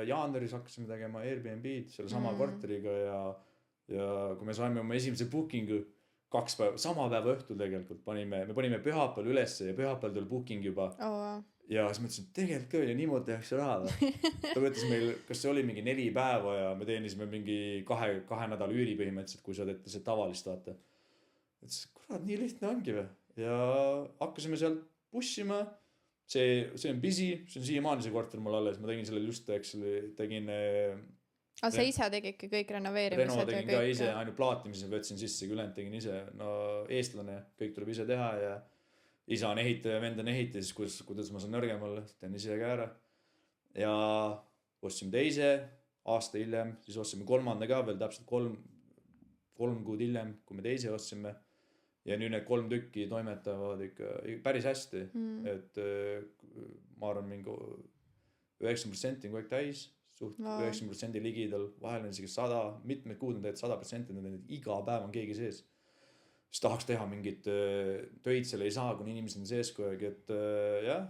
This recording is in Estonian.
jaanuaris hakkasime tegema Airbnb-d selle sama korteriga ja kui me saime oma esimese booking'u 2 päeva, sama päeva õhtul tegelikult me panime pühapäeval ülesse ja pühapäeval tuli booking juba. Ja siis mõtlesin, et tegelikult ka ja niimoodi tehakse raha. Ta võttis meil, kas see oli mingi 4 päeva ja me teenisime mingi 2 nädala üüri põhimõtteliselt, kui sa teed see tavalist vaata. Et kurat, nii lihtne ongi või. Ja hakkasime sealt bussima. See on busy, see on siiamaani see kvartal mul alles. Ma tegin selle just, tegin sa ise tegidki kõik renoveerimised? Reno tegin ka ise, ainult plaatimise võtsin sisse, kui ülejäänud tegin ise. No eestlane, kõik tuleb ise teha ja isa on ehitaja, vend on ehitaja, siis kuidas ma saan nõrgem olla, teen ise ka ära. Ja ostsime teise aasta hiljem, siis ostsime 3. ka veel täpselt 3 kuud hiljem, kui me teise ostsime. Ja nüüd need 3 tükki toimetavad ikka päris hästi. Et ma arvan, mingi 90% on kõik täis. Suht 90% ligidal, vahel on isegi 100, mitmed kuud on teed 100%, iga päev on keegi sees. Siis tahaks teha mingit töid selle ei saa, kuni inimesed on sees kogu aeg, et jah,